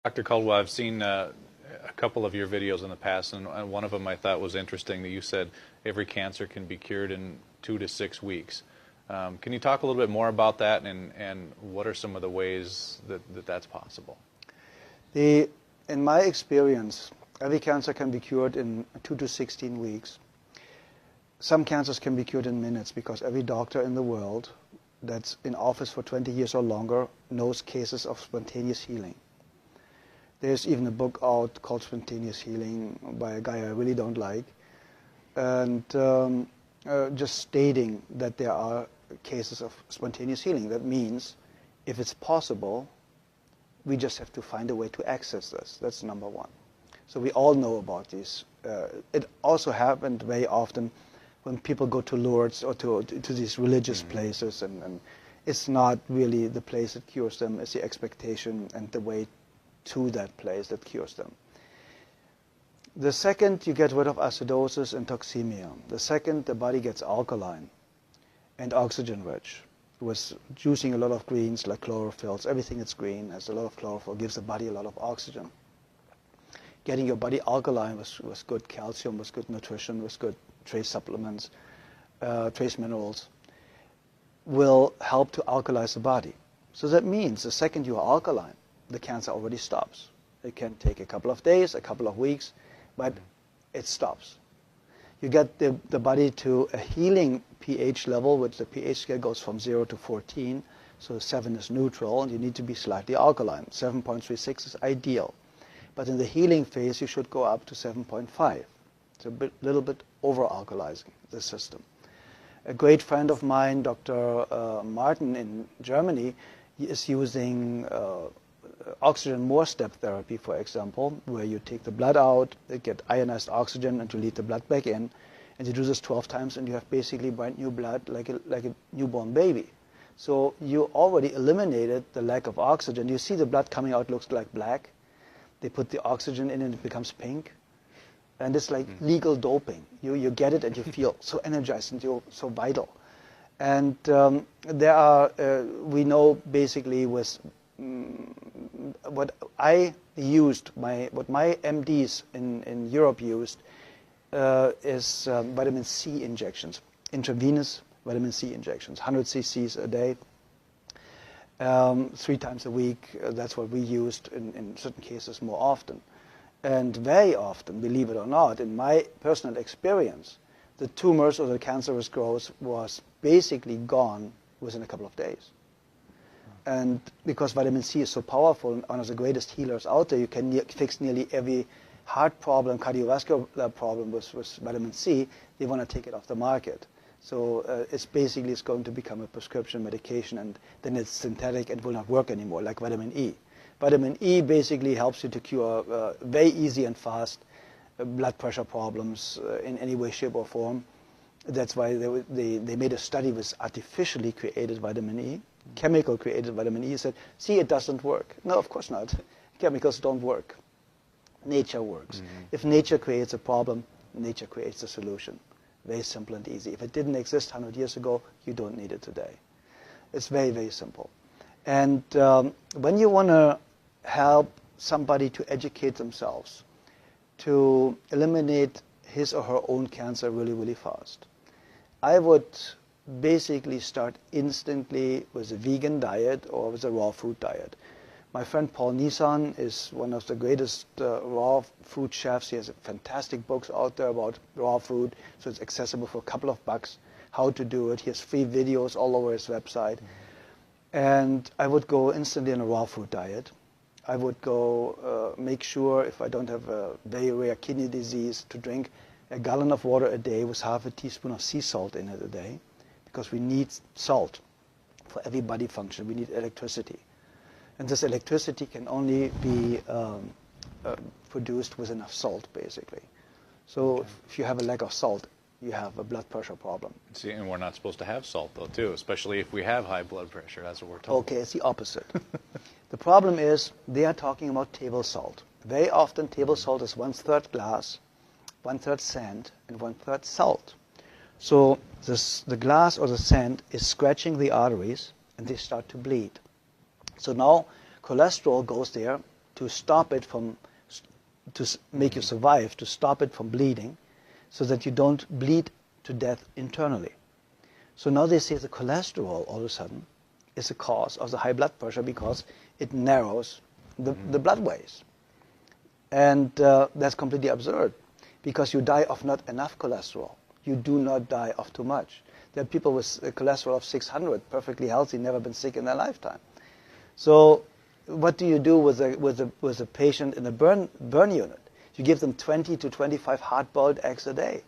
Dr. Caldwell, I've seen a couple of your videos in the past, and one of them I thought was interesting that you said every cancer can be cured in 2 to 6 weeks. Can you talk a little bit more about that, and what are some of the ways that that's possible? In my experience, every cancer can be cured in 2 to 16 weeks. Some cancers can be cured in minutes because every doctor in the world that's in office for 20 years or longer knows cases of spontaneous healing. There's even a book out called Spontaneous Healing by a guy I really don't like, and just stating that there are cases of spontaneous healing. That means if it's possible, we just have to find a way to access this. That's number one. So we all know about these. It also happened very often when people go to Lourdes or to these religious places, and it's not really the place that cures them, it's the expectation and the way to that place that cures them. The second, you get rid of acidosis and toxemia. The second, the body gets alkaline and oxygen rich. With using a lot of greens like chlorophylls, everything that's green has a lot of chlorophyll, gives the body a lot of oxygen. Getting your body alkaline with good calcium, with good nutrition, with good trace supplements, trace minerals, will help to alkalize the body. So that means the second you are alkaline, the cancer already stops. It can take a couple of days, a couple of weeks, but it stops. You get the body to a healing pH level, which the pH scale goes from 0 to 14, so 7 is neutral, and you need to be slightly alkaline. 7.36 is ideal. But in the healing phase, you should go up to 7.5. It's a little bit over-alkalizing the system. A great friend of mine, Dr. Martin in Germany, is using oxygen more step therapy, for example, where you take the blood out, you get ionized oxygen, and you lead the blood back in, and you do this 12 times, and you have basically brand new blood like a newborn baby. So you already eliminated the lack of oxygen. You see the blood coming out looks like black. They put the oxygen in and it becomes pink. And it's like legal doping. You get it and you feel so energized and you're so vital. And there are, we know basically with what I used, what my MDs in Europe used is vitamin C injections, intravenous vitamin C injections, 100 cc's a day, 3 times a week. That's what we used in certain cases more often. And very often, believe it or not, in my personal experience, the tumors or the cancerous growth was basically gone within a couple of days. And because vitamin C is so powerful and one of the greatest healers out there, you can fix nearly every heart problem, cardiovascular problem with vitamin C. They want to take it off the market. So it's going to become a prescription medication, and then it's synthetic and will not work anymore, like vitamin E. Vitamin E basically helps you to cure very easy and fast blood pressure problems in any way, shape, or form. That's why they made a study with artificially created vitamin E, chemical created vitamin E, said, see, it doesn't work. No, of course not. Chemicals don't work. Nature works. If nature creates a problem, nature creates a solution. Very simple and easy. If it didn't exist 100 years ago, you don't need it today. It's very, very simple. And when you want to help somebody to educate themselves, to eliminate his or her own cancer really, really fast, I would basically start instantly with a vegan diet or with a raw food diet. My friend Paul Nissan is one of the greatest raw food chefs. He has fantastic books out there about raw food, so it's accessible for a couple of bucks how to do it. He has free videos all over his website. And I would go instantly on a raw food diet. I would go make sure, if I don't have a very rare kidney disease, to drink a gallon of water a day with half a teaspoon of sea salt in it a day, because we need salt for every body function. We need electricity. And this electricity can only be produced with enough salt, basically. So if you have a lack of salt, you have a blood pressure problem. See, and we're not supposed to have salt, though, too, especially if we have high blood pressure. That's what we're told. Okay, it's the opposite. The problem is they are talking about table salt. Very often, table salt is 1/3 glass, 1/3 sand, and 1/3 salt. So the glass or the sand is scratching the arteries, and they start to bleed. So now cholesterol goes there to stop it from, make you survive, to stop it from bleeding, so that you don't bleed to death internally. So now they say the cholesterol all of a sudden is the cause of the high blood pressure because it narrows the blood ways. And that's completely absurd, because you die of not enough cholesterol. You do not die of too much. There are people with a cholesterol of 600, perfectly healthy, never been sick in their lifetime. So what do you do with a patient in a burn unit? You give them 20 to 25 hard-boiled eggs a day,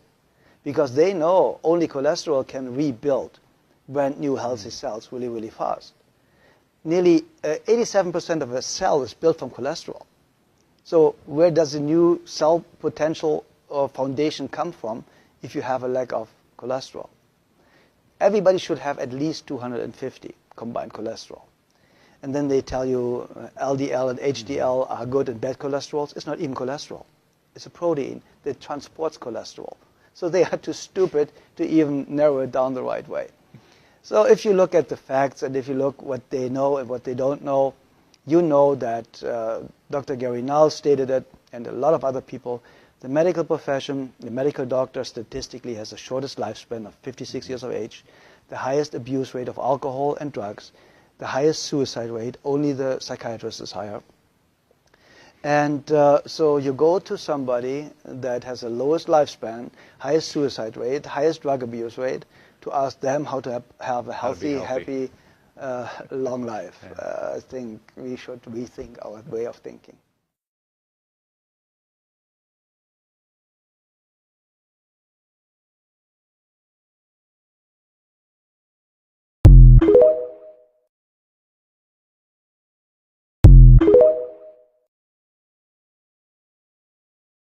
because they know only cholesterol can rebuild brand new healthy cells really, really fast. Nearly 87% of a cell is built from cholesterol. So where does the new cell potential or foundation come from if you have a lack of cholesterol? Everybody should have at least 250 combined cholesterol. And then they tell you LDL and HDL are good and bad cholesterols. It's not even cholesterol. It's a protein that transports cholesterol. So they are too stupid to even narrow it down the right way. So if you look at the facts, and if you look what they know and what they don't know, you know that Dr. Gary Null stated it, and a lot of other people. The medical profession, the medical doctor statistically has the shortest lifespan of 56 years of age, the highest abuse rate of alcohol and drugs, the highest suicide rate, only the psychiatrist is higher. And so you go to somebody that has the lowest lifespan, highest suicide rate, highest drug abuse rate, to ask them how to have a healthy, happy, long life. I think we should rethink our way of thinking.